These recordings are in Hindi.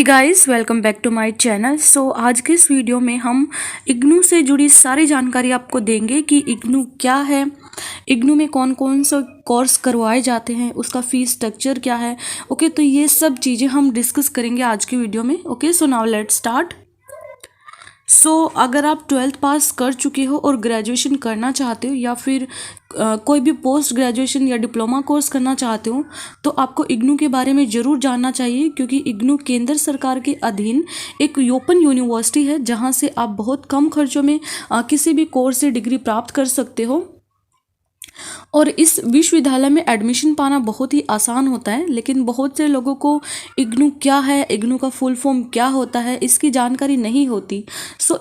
Hey guys, welcome back to my channel. आज के इस वीडियो में हम इग्नू से जुड़ी सारी जानकारी आपको देंगे कि इग्नू क्या है, इग्नू में कौन कौन से कोर्स करवाए जाते हैं, उसका फीस स्ट्रक्चर क्या है। ओके, तो ये सब चीज़ें हम डिस्कस करेंगे आज की वीडियो में। Okay, so now let's start. अगर आप 12th पास कर चुके हो और ग्रेजुएशन करना चाहते हो या फिर कोई भी पोस्ट ग्रेजुएशन या डिप्लोमा कोर्स करना चाहते हो तो आपको इग्नू के बारे में ज़रूर जानना चाहिए, क्योंकि इग्नू केंद्र सरकार के अधीन एक ओपन यूनिवर्सिटी है जहां से आप बहुत कम खर्चों में किसी भी कोर्स से डिग्री प्राप्त कर सकते हो। और इस विश्वविद्यालय में एडमिशन पाना बहुत ही आसान होता है, लेकिन बहुत से लोगों को इग्नू क्या है, इग्नू का फुल फॉर्म क्या होता है, इसकी जानकारी नहीं होती।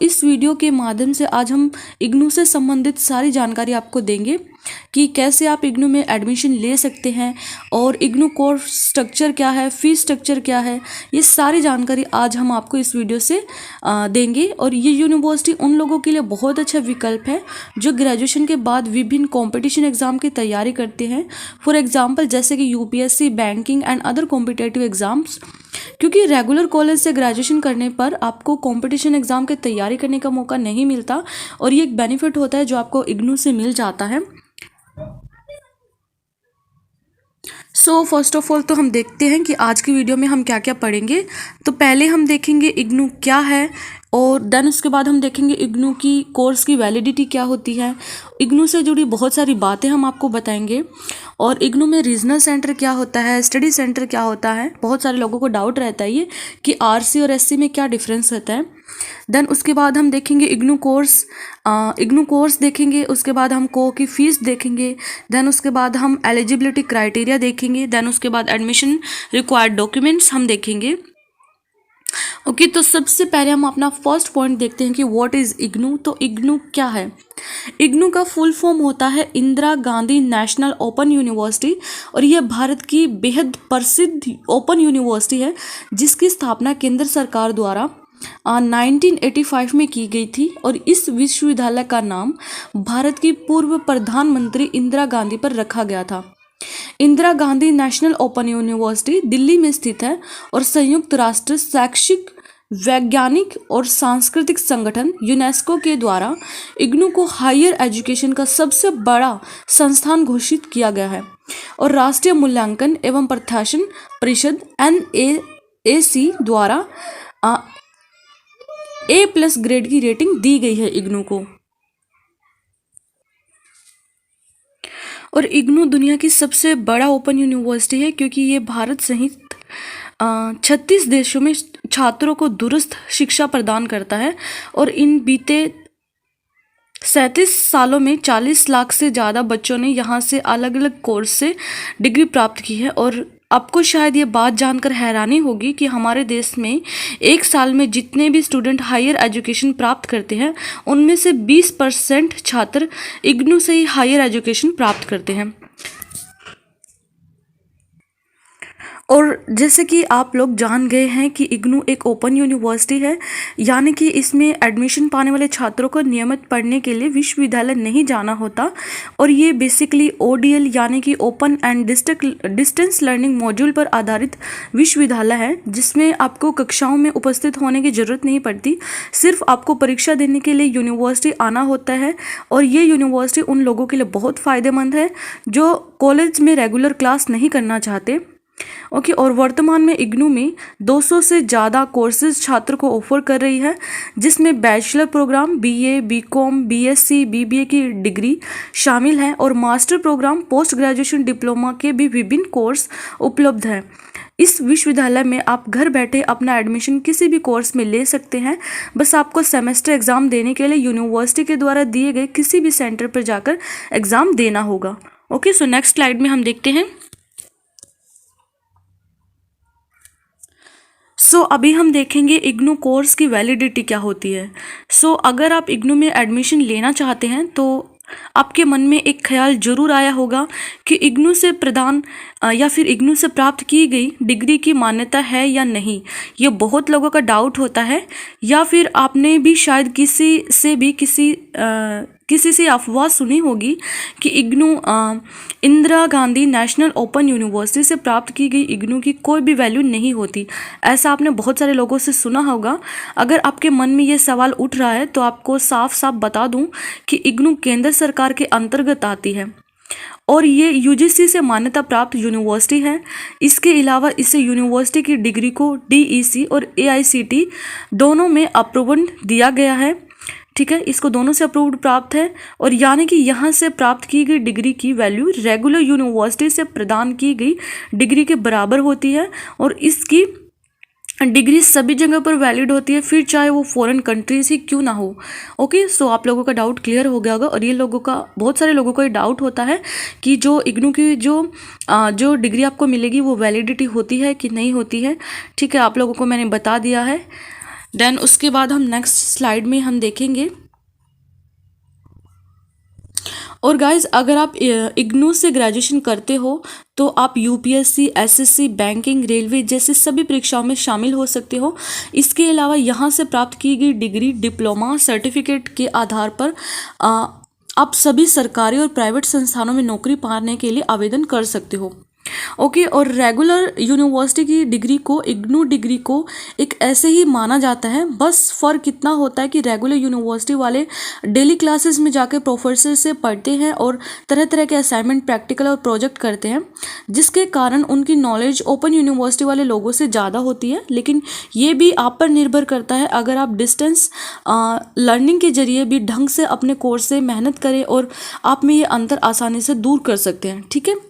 इस वीडियो के माध्यम से आज हम इग्नू से संबंधित सारी जानकारी आपको देंगे कि कैसे आप इग्नू में एडमिशन ले सकते हैं और इग्नू कोर्स स्ट्रक्चर क्या है, फीस स्ट्रक्चर क्या है, ये सारी जानकारी आज हम आपको इस वीडियो से देंगे। और ये यूनिवर्सिटी उन लोगों के लिए बहुत अच्छा विकल्प है जो ग्रेजुएशन के बाद विभिन्न कॉम्पिटिशन एग्जाम की तैयारी करते हैं। फॉर एग्जाम्पल जैसे कि UPSC, banking and other competitive exams, क्योंकि रेगुलर कॉलेज से ग्रेजुएशन करने पर आपको कंपटीशन एग्जाम की तैयारी करने का मौका नहीं मिलता, और ये एक बेनिफिट होता है जो आपको इग्नू से मिल जाता है। फर्स्ट ऑफ ऑल तो हम देखते हैं कि आज की वीडियो में हम क्या क्या पढ़ेंगे। तो पहले हम देखेंगे इग्नू क्या है, और देन उसके बाद हम देखेंगे इग्नू की कोर्स की वैलिडिटी क्या होती है। इग्नू से जुड़ी बहुत सारी बातें हम आपको बताएंगे, और इग्नू में रीजनल सेंटर क्या होता है, स्टडी सेंटर क्या होता है। बहुत सारे लोगों को डाउट रहता है ये कि आरसी और एससी में क्या डिफरेंस होता है। देन उसके बाद हम देखेंगे इग्नू कोर्स देखेंगे, उसके बाद हम को की फीस देखेंगे, देन उसके बाद हम एलिजिबिलिटी क्राइटेरिया देखेंगे, देन उसके बाद एडमिशन रिक्वायर्ड डॉक्यूमेंट्स हम देखेंगे। ओके, तो सबसे पहले हम अपना फर्स्ट पॉइंट देखते हैं कि व्हाट इज इग्नू। तो इग्नू क्या है? इग्नू का फुल फॉर्म होता है Indira Gandhi national open university, और यह भारत की बेहद प्रसिद्ध ओपन यूनिवर्सिटी है जिसकी स्थापना केंद्र सरकार द्वारा 1985 में की गई थी। और इस विश्वविद्यालय का नाम भारत की पूर्व प्रधानमंत्री इंदिरा गांधी पर रखा गया था। Indira Gandhi national open university Delhi में स्थित है, और संयुक्त राष्ट्र शैक्षिक, वैज्ञानिक और सांस्कृतिक संगठन यूनेस्को के द्वारा इग्नू को हायर एजुकेशन का सबसे बड़ा संस्थान घोषित किया गया है, और राष्ट्रीय मूल्यांकन एवं प्रशासन परिषद NAAC द्वारा A+ ग्रेड की रेटिंग दी गई है इग्नू को। और इग्नू दुनिया की सबसे बड़ा ओपन यूनिवर्सिटी है, क्योंकि ये भारत सहित 36 देशों में छात्रों को दूरस्थ शिक्षा प्रदान करता है, और इन बीते 37 सालों में 40 लाख से ज़्यादा बच्चों ने यहाँ से अलग अलग कोर्स से डिग्री प्राप्त की है। और आपको शायद ये बात जानकर हैरानी होगी कि हमारे देश में एक साल में जितने भी स्टूडेंट हायर एजुकेशन प्राप्त करते हैं उनमें से 20% छात्र इग्नू से ही हायर एजुकेशन प्राप्त करते हैं। और जैसे कि आप लोग जान गए हैं कि इग्नू एक ओपन यूनिवर्सिटी है, यानी कि इसमें एडमिशन पाने वाले छात्रों को नियमित पढ़ने के लिए विश्वविद्यालय नहीं जाना होता। और ये बेसिकली ODL यानी कि open and distance learning module पर आधारित विश्वविद्यालय है, जिसमें आपको कक्षाओं में उपस्थित होने की ज़रूरत नहीं पड़ती, सिर्फ आपको परीक्षा देने के लिए यूनिवर्सिटी आना होता है। और ये यूनिवर्सिटी उन लोगों के लिए बहुत फ़ायदेमंद है जो कॉलेज में रेगुलर क्लास नहीं करना चाहते। ओके, और वर्तमान में इग्नू में 200 से ज़्यादा कोर्सेज छात्र को ऑफर कर रही है, जिसमें bachelor program BA, BCom, BSc, BBA की डिग्री शामिल है, और master program, post graduation, diploma के भी विभिन्न कोर्स उपलब्ध हैं। इस विश्वविद्यालय में आप घर बैठे अपना एडमिशन किसी भी कोर्स में ले सकते हैं। बस आपको सेमेस्टर एग्ज़ाम देने के लिए यूनिवर्सिटी के द्वारा दिए गए किसी भी सेंटर पर जाकर एग्ज़ाम देना होगा। ओके, सो नेक्स्ट स्लाइड में हम देखते हैं। अभी हम देखेंगे इग्नू कोर्स की वैलिडिटी क्या होती है। अगर आप इग्नू में एडमिशन लेना चाहते हैं तो आपके मन में एक ख्याल जरूर आया होगा कि इग्नू से प्रदान या फिर इग्नू से प्राप्त की गई डिग्री की मान्यता है या नहीं। ये बहुत लोगों का डाउट होता है, या फिर आपने भी शायद किसी किसी से अफवाह सुनी होगी कि IGNOU Indira Gandhi national open university से प्राप्त की गई इग्नू की कोई भी वैल्यू नहीं होती। ऐसा आपने बहुत सारे लोगों से सुना होगा। अगर आपके मन में ये सवाल उठ रहा है तो आपको साफ साफ बता दूं कि इग्नू केंद्र सरकार के अंतर्गत आती है और ये यूजीसी से मान्यता प्राप्त यूनिवर्सिटी है। इसके अलावा इसे यूनिवर्सिटी की डिग्री को डीईसी और एआईसीटी दोनों में अप्रूवल दिया गया है। ठीक है, इसको दोनों से अप्रूव्ड प्राप्त है और यानी कि यहाँ से प्राप्त की गई डिग्री की वैल्यू रेगुलर यूनिवर्सिटी से प्रदान की गई डिग्री के बराबर होती है और इसकी डिग्री सभी जगह पर वैलिड होती है, फिर चाहे वो फॉरेन कंट्रीज ही क्यों ना हो। ओके, सो आप लोगों का डाउट क्लियर हो गया होगा और ये लोगों का, बहुत सारे लोगों को ये डाउट होता है कि जो इग्नू की जो डिग्री आपको मिलेगी वो वैलिडिटी होती है कि नहीं होती है। ठीक है, आप लोगों को मैंने बता दिया है। देन उसके बाद हम नेक्स्ट स्लाइड में हम देखेंगे। और गाइज, अगर आप इग्नू से ग्रेजुएशन करते हो तो आप यूपीएससी, एसएससी, बैंकिंग, रेलवे जैसे सभी परीक्षाओं में शामिल हो सकते हो। इसके अलावा यहाँ से प्राप्त की गई डिग्री, डिप्लोमा, सर्टिफिकेट के आधार पर आप सभी सरकारी और प्राइवेट संस्थानों में नौकरी पाने के लिए आवेदन कर सकते हो। ओके, और रेगुलर यूनिवर्सिटी की डिग्री को, इग्नू डिग्री को एक ऐसे ही माना जाता है। बस फ़र्क इतना होता है कि रेगुलर यूनिवर्सिटी वाले डेली क्लासेस में जाकर प्रोफेसर से पढ़ते हैं और तरह तरह के असाइनमेंट, प्रैक्टिकल और प्रोजेक्ट करते हैं, जिसके कारण उनकी नॉलेज ओपन यूनिवर्सिटी वाले लोगों से ज़्यादा होती है। लेकिन ये भी आप पर निर्भर करता है, अगर आप डिस्टेंस लर्निंग के जरिए भी ढंग से अपने कोर्स से मेहनत करें और आप में ये अंतर आसानी से दूर कर सकते हैं। ठीक है,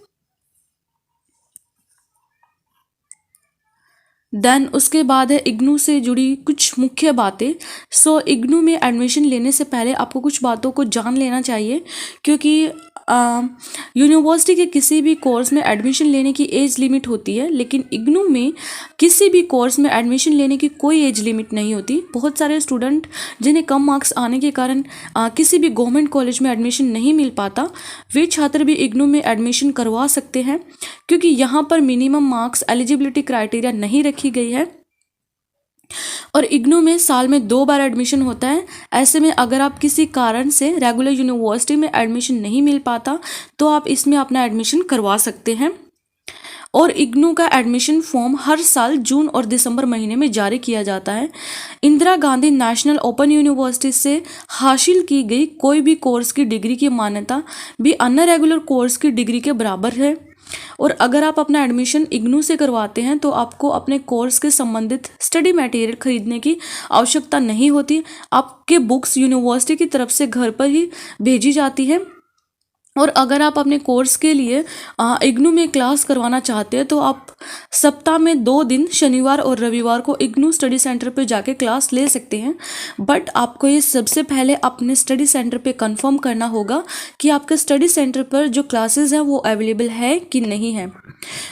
देन उसके बाद है इग्नू से जुड़ी कुछ मुख्य बातें। सो इग्नू में एडमिशन लेने से पहले आपको कुछ बातों को जान लेना चाहिए, क्योंकि यूनिवर्सिटी के किसी भी कोर्स में एडमिशन लेने की एज लिमिट होती है, लेकिन इग्नू में किसी भी कोर्स में एडमिशन लेने की कोई एज लिमिट नहीं होती। बहुत सारे स्टूडेंट जिन्हें कम मार्क्स आने के कारण किसी भी गवर्नमेंट कॉलेज में एडमिशन नहीं मिल पाता, वे छात्र भी इग्नू में एडमिशन करवा सकते हैं, क्योंकि यहाँ पर मिनिमम मार्क्स एलिजिबिलिटी क्राइटेरिया नहीं रखी गई है और इग्नू में साल में 2 बार एडमिशन होता है। ऐसे में अगर आप किसी कारण से रेगुलर यूनिवर्सिटी में एडमिशन नहीं मिल पाता तो आप इसमें अपना एडमिशन करवा सकते हैं। और इग्नू का एडमिशन फॉर्म हर साल जून और दिसंबर महीने में जारी किया जाता है। Indira Gandhi national open university से हासिल की गई कोई भी कोर्स की डिग्री की मान्यता भी अन्य रेगुलर कोर्स की डिग्री के बराबर है। और अगर आप अपना एडमिशन इग्नू से करवाते हैं तो आपको अपने कोर्स के संबंधित स्टडी मटेरियल खरीदने की आवश्यकता नहीं होती। आपके बुक्स यूनिवर्सिटी की तरफ से घर पर ही भेजी जाती है। और अगर आप अपने कोर्स के लिए इग्नू में क्लास करवाना चाहते हैं तो आप सप्ताह में 2 दिन, शनिवार और रविवार को इग्नू स्टडी सेंटर पर जाके क्लास ले सकते हैं। बट आपको ये सबसे पहले अपने स्टडी सेंटर पे कंफर्म करना होगा कि आपके स्टडी सेंटर पर जो क्लासेस हैं वो अवेलेबल है कि नहीं है।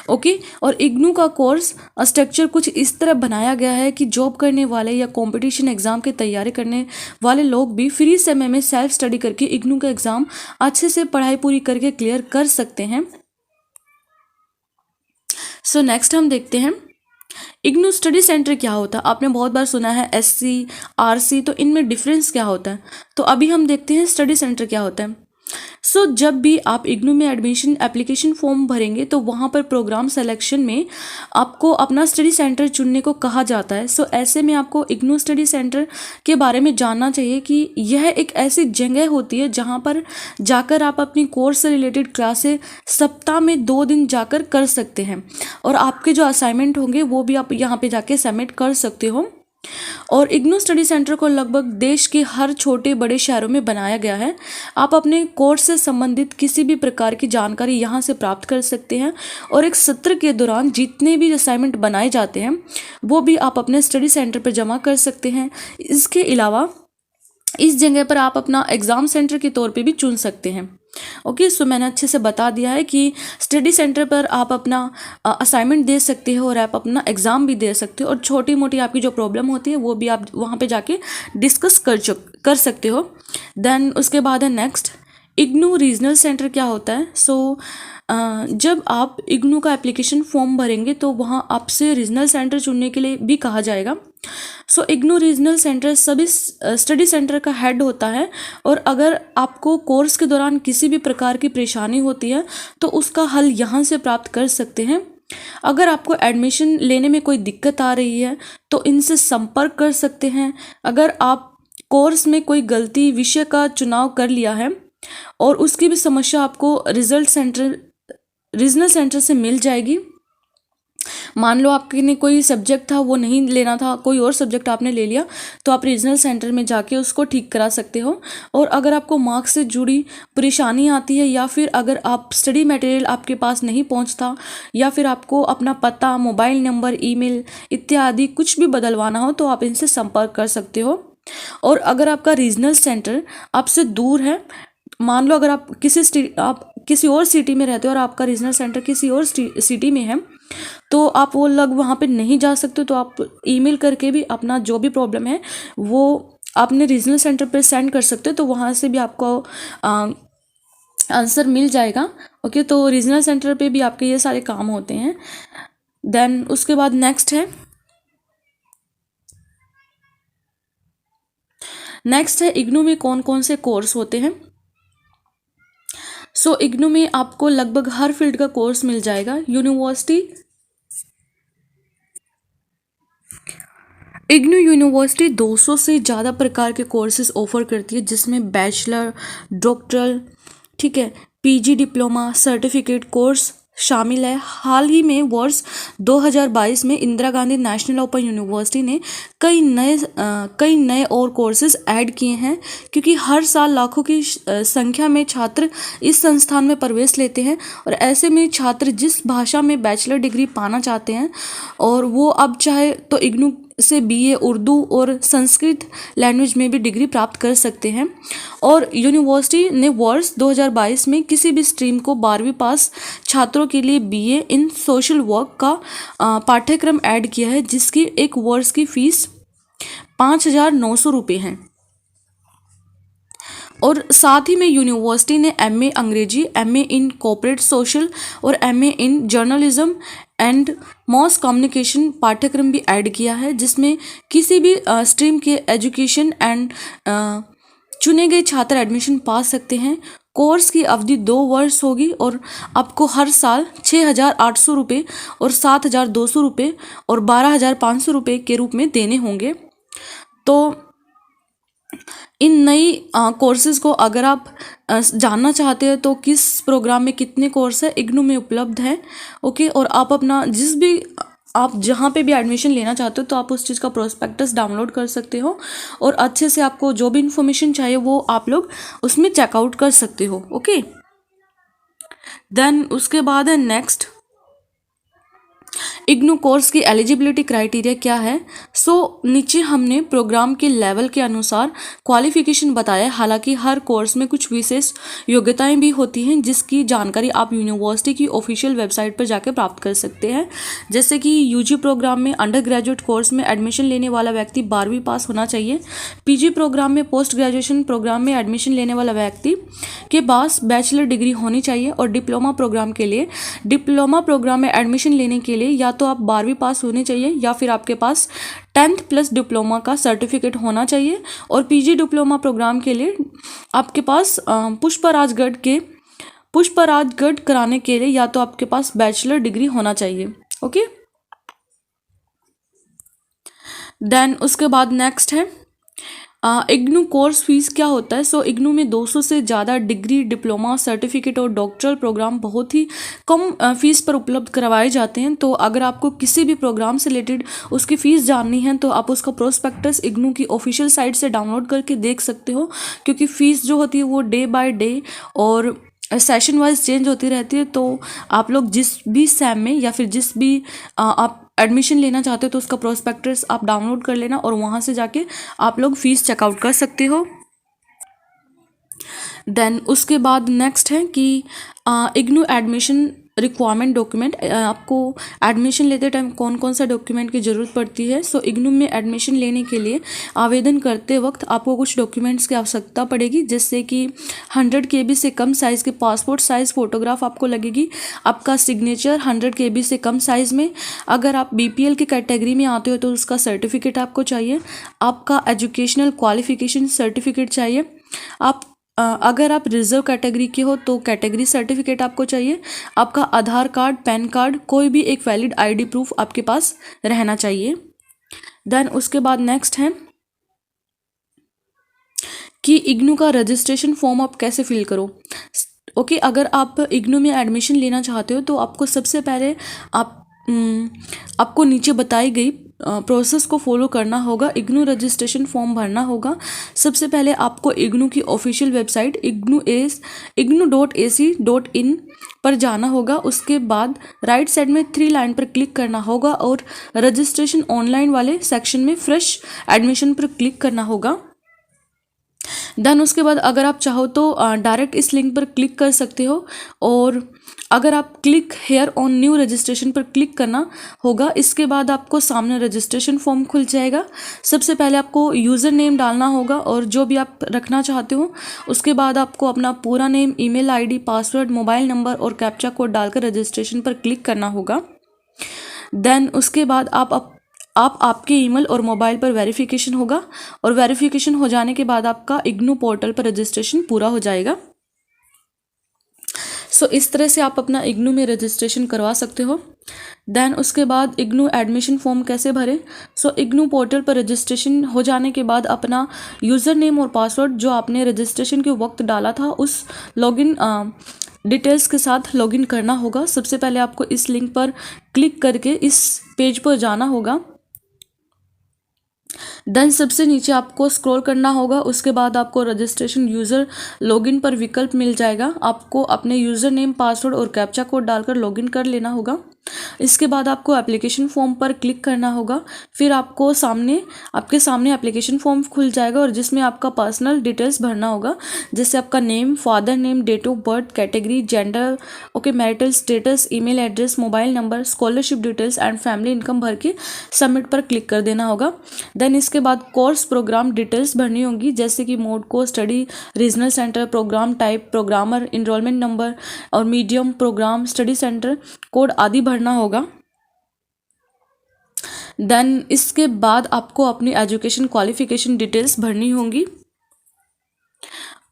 ओके, और इग्नू का कोर्स स्ट्रक्चर कुछ इस तरह बनाया गया है कि जॉब करने वाले या कंपटीशन एग्जाम की तैयारी करने वाले लोग भी फ्री समय में सेल्फ स्टडी करके इग्नू का एग्जाम अच्छे से पढ़ाई पूरी करके क्लियर कर सकते हैं। सो नेक्स्ट हम देखते हैं इग्नू स्टडी सेंटर क्या होता है। आपने बहुत बार सुना है एससी, आरसी, तो इनमें डिफरेंस क्या होता है। तो अभी हम देखते हैं स्टडी सेंटर क्या होता है। सो जब भी आप इग्नू में एडमिशन एप्लीकेशन फॉर्म भरेंगे तो वहाँ पर प्रोग्राम सिलेक्शन में आपको अपना स्टडी सेंटर चुनने को कहा जाता है। सो ऐसे में आपको इग्नू स्टडी सेंटर के बारे में जानना चाहिए कि यह एक ऐसी जगह होती है जहाँ पर जाकर आप अपनी कोर्स से रिलेटेड क्लासें सप्ताह में 2 दिन जाकर कर सकते हैं और आपके जो असाइनमेंट होंगे वो भी आप यहाँ पे जाके सबमिट कर सकते हो। और इग्नू स्टडी सेंटर को लगभग देश के हर छोटे बड़े शहरों में बनाया गया है। आप अपने कोर्स से संबंधित किसी भी प्रकार की जानकारी यहाँ से प्राप्त कर सकते हैं और एक सत्र के दौरान जितने भी असाइनमेंट बनाए जाते हैं वो भी आप अपने स्टडी सेंटर पर जमा कर सकते हैं। इसके अलावा इस जगह पर आप अपना एग्ज़ाम सेंटर के तौर पे भी चुन सकते हैं। ओके, सो मैंने अच्छे से बता दिया है कि स्टडी सेंटर पर आप अपना असाइनमेंट दे सकते हो और आप अपना एग्ज़ाम भी दे सकते हो और छोटी मोटी आपकी जो प्रॉब्लम होती है वो भी आप वहाँ पे जाके डिस्कस कर सकते हो। देन उसके बाद है नेक्स्ट इग्नू रीजनल सेंटर क्या होता है। सो जब आप इग्नू का एप्लीकेशन फॉर्म भरेंगे तो वहाँ आपसे रीजनल सेंटर चुनने के लिए भी कहा जाएगा। सो इग्नू रीजनल सेंटर सभी स्टडी सेंटर का हेड होता है, और अगर आपको कोर्स के दौरान किसी भी प्रकार की परेशानी होती है तो उसका हल यहाँ से प्राप्त कर सकते हैं। अगर आपको एडमिशन लेने में कोई दिक्कत आ रही है तो इनसे संपर्क कर सकते हैं। अगर आप कोर्स में कोई गलती विषय का चुनाव कर लिया है और उसकी भी समस्या आपको रीजनल सेंटर से मिल जाएगी। मान लो आपने कोई सब्जेक्ट था वो नहीं लेना था, कोई और सब्जेक्ट आपने ले लिया, तो आप रीजनल सेंटर में जाके उसको ठीक करा सकते हो। और अगर आपको मार्क्स से जुड़ी परेशानी आती है, या फिर अगर आप स्टडी मटेरियल आपके पास नहीं पहुंचता, या फिर आपको अपना पता, मोबाइल नंबर, ईमेल इत्यादि कुछ भी बदलवाना हो, तो आप इनसे संपर्क कर सकते हो। और अगर आपका रीजनल सेंटर आपसे दूर है, मान लो अगर आप किसी और सिटी में रहते हो और आपका रीजनल सेंटर किसी और सिटी में है, तो आप वो लोग वहाँ पे नहीं जा सकते, तो आप ईमेल करके भी अपना जो भी प्रॉब्लम है वो आपने रीजनल सेंटर पे सेंड कर सकते हो, तो वहाँ से भी आपको आंसर मिल जाएगा। ओके, तो रीजनल सेंटर पे भी आपके ये सारे काम होते हैं। देन उसके बाद नेक्स्ट है इग्नू में कौन कौन से कोर्स होते हैं। सो इग्नू में आपको लगभग हर फील्ड का कोर्स मिल जाएगा। इग्नू यूनिवर्सिटी 200 से ज़्यादा प्रकार के कोर्सेज ऑफर करती है, जिसमें बैचलर, डॉक्टरल, ठीक है, पीजी, डिप्लोमा, सर्टिफिकेट कोर्स शामिल है। हाल ही में वर्ष 2022 में Indira Gandhi national open university ने कई नए और कोर्सेज ऐड किए हैं, क्योंकि हर साल लाखों की संख्या में छात्र इस संस्थान में प्रवेश लेते हैं। और ऐसे में छात्र जिस भाषा में बैचलर डिग्री पाना चाहते हैं, और वो अब चाहे तो इग्नू से बीए उर्दू और संस्कृत लैंग्वेज में भी डिग्री प्राप्त कर सकते हैं। और यूनिवर्सिटी ने वर्ष 2022 में किसी भी स्ट्रीम को 12वीं पास छात्रों के लिए बीए इन सोशल वर्क का पाठ्यक्रम ऐड किया है, जिसकी एक वर्ष की फीस 5,900 रुपये है। और साथ ही में यूनिवर्सिटी ने एमए अंग्रेजी, एमए इन कॉर्पोरेट सोशल और MA in journalism and mass communication पाठ्यक्रम भी ऐड किया है, जिसमें किसी भी स्ट्रीम के एजुकेशन एंड चुने गए छात्र एडमिशन पा सकते हैं। कोर्स की अवधि 2 वर्ष होगी और आपको हर साल 6,800 रुपये और 7,200 रुपये और 12,500 रुपये के रूप में देने होंगे। तो इन नई कोर्सेज को अगर आप जानना चाहते हैं तो किस प्रोग्राम में कितने कोर्स है इग्नू में उपलब्ध है। ओके, और आप अपना आप जहाँ पे भी एडमिशन लेना चाहते हो तो आप उस चीज़ का प्रोस्पेक्टस डाउनलोड कर सकते हो, और अच्छे से आपको जो भी इन्फॉर्मेशन चाहिए वो आप लोग उसमें चेकआउट कर सकते हो। ओके, देन उसके बाद है नेक्स्ट, इग्नू कोर्स की एलिजिबिलिटी क्राइटेरिया क्या है। सो नीचे हमने प्रोग्राम के लेवल के अनुसार क्वालिफिकेशन बताया। हालांकि हर कोर्स में कुछ विशेष योग्यताएं भी होती हैं, जिसकी जानकारी आप यूनिवर्सिटी की ऑफिशियल वेबसाइट पर जाकर प्राप्त कर सकते हैं। जैसे कि यूजी प्रोग्राम में अंडर ग्रेजुएट कोर्स में एडमिशन लेने वाला व्यक्ति 12वीं पास होना चाहिए। पीजी प्रोग्राम में पोस्ट ग्रेजुएशन प्रोग्राम में एडमिशन लेने वाला व्यक्ति के पास बैचलर डिग्री होनी चाहिए। और डिप्लोमा प्रोग्राम में एडमिशन लेने के लिए या तो आप 12वीं पास होने चाहिए, या फिर आपके पास 10th प्लस डिप्लोमा का सर्टिफिकेट होना चाहिए। और पीजी डिप्लोमा प्रोग्राम के लिए आपके पास पुष्पराजगढ़ कराने के लिए या तो आपके पास बैचलर डिग्री होना चाहिए। ओके, देन उसके बाद नेक्स्ट है इग्नू कोर्स फीस क्या होता है। सो इग्नू में 200 से ज़्यादा डिग्री, डिप्लोमा, सर्टिफिकेट और डॉक्टरल प्रोग्राम बहुत ही कम फीस पर उपलब्ध करवाए जाते हैं। तो अगर आपको किसी भी प्रोग्राम से रिलेटेड उसकी फ़ीस जाननी है तो आप उसका प्रोस्पेक्टस इग्नू की ऑफिशियल साइट से डाउनलोड करके देख सकते हो, क्योंकि फ़ीस जो होती है वो डे बाय डे और सेशन वाइज चेंज होती रहती है। तो आप लोग जिस भी सैम में या फिर जिस भी आप एडमिशन लेना चाहते हो तो उसका प्रोस्पेक्टस आप डाउनलोड कर लेना, और वहाँ से जाके आप लोग फीस चेकआउट कर सकते हो। देन उसके बाद नेक्स्ट है कि इग्नू एडमिशन रिक्वायरमेंट डॉक्यूमेंट, आपको एडमिशन लेते टाइम कौन कौन सा डॉक्यूमेंट की ज़रूरत पड़ती है। सो इग्नू में एडमिशन लेने के लिए आवेदन करते वक्त आपको कुछ डॉक्यूमेंट्स की आवश्यकता पड़ेगी, जैसे कि 100 KB से कम साइज़ के पासपोर्ट साइज़ फ़ोटोग्राफ आपको लगेगी, आपका सिग्नेचर 100 KB से कम साइज़ में, अगर आप BPL की कैटेगरी में आते हो तो उसका सर्टिफिकेट आपको चाहिए, आपका एजुकेशनल क्वालिफिकेशन सर्टिफिकेट चाहिए, अगर आप रिजर्व कैटेगरी के हो तो कैटेगरी सर्टिफिकेट आपको चाहिए, आपका आधार कार्ड, पैन कार्ड, कोई भी एक वैलिड ID प्रूफ आपके पास रहना चाहिए। देन उसके बाद नेक्स्ट है कि इग्नू का रजिस्ट्रेशन फॉर्म आप कैसे फिल करो। ओके, अगर आप इग्नू में एडमिशन लेना चाहते हो तो आपको सबसे पहले आपको नीचे बताई गई प्रोसेस को फॉलो करना होगा। इग्नू रजिस्ट्रेशन फॉर्म भरना होगा। सबसे पहले आपको इग्नू की ऑफिशियल वेबसाइट ignu.ac.in पर जाना होगा। उसके बाद राइट साइड में 3 लाइन पर क्लिक करना होगा और रजिस्ट्रेशन ऑनलाइन वाले सेक्शन में फ्रेश एडमिशन पर क्लिक करना होगा। देन उसके बाद अगर आप चाहो तो डायरेक्ट इस लिंक पर क्लिक कर सकते हो, और अगर आप click here on new registration पर क्लिक करना होगा। इसके बाद आपको सामने रजिस्ट्रेशन फॉर्म खुल जाएगा। सबसे पहले आपको यूज़र नेम डालना होगा और जो भी आप रखना चाहते हो। उसके बाद आपको अपना पूरा name, email ID, password, mobile number और कैप्चा कोड डालकर रजिस्ट्रेशन पर क्लिक करना होगा। देन उसके बाद आपके ईमेल और मोबाइल पर वेरिफिकेशन होगा, और वेरिफिकेशन हो जाने के बाद आपका इग्नू पोर्टल पर रजिस्ट्रेशन पूरा हो जाएगा। सो इस तरह से आप अपना इग्नू में रजिस्ट्रेशन करवा सकते हो। देन उसके बाद इग्नू एडमिशन फॉर्म कैसे भरें। सो इग्नू पोर्टल पर रजिस्ट्रेशन हो जाने के बाद अपना यूज़र नेम और पासवर्ड जो आपने रजिस्ट्रेशन के वक्त डाला था उस लॉगिन डिटेल्स के साथ लॉगिन करना होगा। सबसे पहले आपको इस लिंक पर क्लिक करके इस पेज पर जाना होगा। देन सबसे नीचे आपको स्क्रॉल करना होगा। उसके बाद आपको रजिस्ट्रेशन यूज़र लॉगिन पर विकल्प मिल जाएगा। आपको अपने यूज़र नेम, पासवर्ड और कैप्चा कोड डालकर लॉगिन कर लेना होगा। इसके बाद आपको एप्लीकेशन फॉर्म पर क्लिक करना होगा। फिर आपके सामने एप्लीकेशन फॉर्म खुल जाएगा और जिसमें आपका पर्सनल डिटेल्स भरना होगा, जैसे आपका name, father name, date of birth, category, gender, marital status, email address, mobile number, scholarship details and family income भर के सबमिट पर क्लिक कर देना होगा। देन इसके बाद कोर्स प्रोग्राम डिटेल्स भरनी होगी, जैसे कि mode course, study, regional centre, programme type, programmer, enrolment number और medium programme, study centre code आदि भरना होगा। देन इसके बाद आपको अपनी एजुकेशन क्वालिफिकेशन डिटेल्स भरनी होंगी,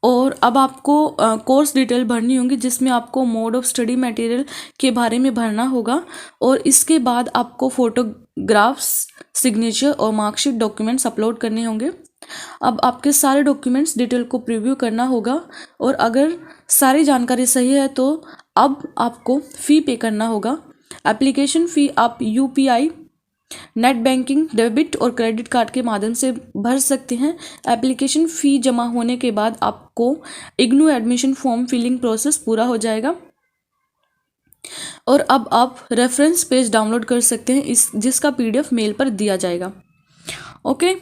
और अब आपको कोर्स डिटेल भरनी होंगी, जिसमें आपको मोड ऑफ स्टडी मटेरियल के बारे में भरना होगा। और इसके बाद आपको फोटोग्राफ्स, सिग्नेचर और मार्कशीट डॉक्यूमेंट्स अपलोड करने होंगे। अब आपके सारे डॉक्यूमेंट्स डिटेल को प्रीव्यू करना होगा, और अगर सारी जानकारी सही है तो अब आपको फ़ी पे करना होगा। एप्लीकेशन फ़ी आप UPI, नेट बैंकिंग, डेबिट और क्रेडिट कार्ड के माध्यम से भर सकते हैं। एप्लीकेशन फ़ी जमा होने के बाद आपको IGNOU admission form filling process पूरा हो जाएगा, और अब आप रेफरेंस पेज डाउनलोड कर सकते हैं जिसका PDF मेल पर दिया जाएगा। ओके,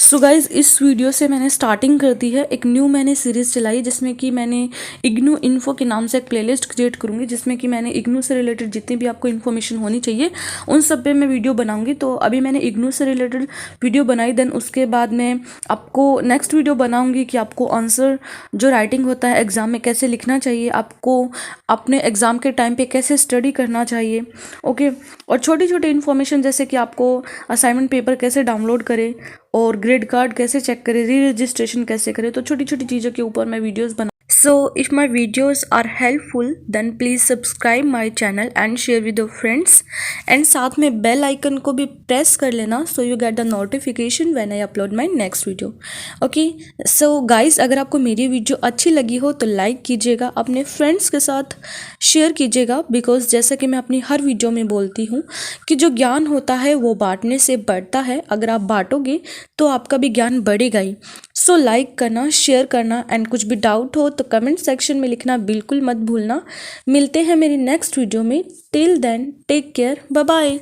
सो गाइज़, इस वीडियो से मैंने स्टार्टिंग कर दी है। एक न्यू मैंने सीरीज़ चलाई जिसमें कि मैंने इग्नू इन्फो के नाम से एक प्लेलिस्ट क्रिएट करूँगी, जिसमें कि मैंने इग्नू से रिलेटेड जितनी भी आपको इन्फॉर्मेशन होनी चाहिए उन सब पे मैं वीडियो बनाऊँगी। तो अभी मैंने इग्नू से रिलेटेड वीडियो बनाई, देन उसके बाद मैं आपको नेक्स्ट वीडियो बनाऊँगी कि आपको आंसर जो राइटिंग होता है एग्ज़ाम में कैसे लिखना चाहिए, आपको अपने एग्ज़ाम के टाइम पर कैसे स्टडी करना चाहिए। ओके, और छोटी छोटी इन्फॉर्मेशन जैसे कि आपको असाइनमेंट पेपर कैसे डाउनलोड करें और ग्रेड कार्ड कैसे चेक करें, री रजिस्ट्रेशन कैसे करें, तो छोटी छोटी चीज़ों के ऊपर मैं वीडियोस बना। So if my videos are helpful then please subscribe my channel and share with your friends, and साथ में बेल आइकन को भी प्रेस कर लेना so you get the notification when I upload my next video. Okay, so guys, अगर आपको मेरी वीडियो अच्छी लगी हो तो लाइक कीजिएगा, अपने फ्रेंड्स के साथ शेयर कीजिएगा, बिकॉज जैसा कि मैं अपनी हर वीडियो में बोलती हूँ कि जो ज्ञान होता है वो बांटने से बढ़ता है। अगर आप बांटोगे तो आपका भी ज्ञान बढ़ेगा ही। सो लाइक करना, शेयर करना, एंड कुछ भी डाउट हो तो कमेंट सेक्शन में लिखना बिल्कुल मत भूलना। मिलते हैं मेरी नेक्स्ट वीडियो में। Till then take care, bye bye.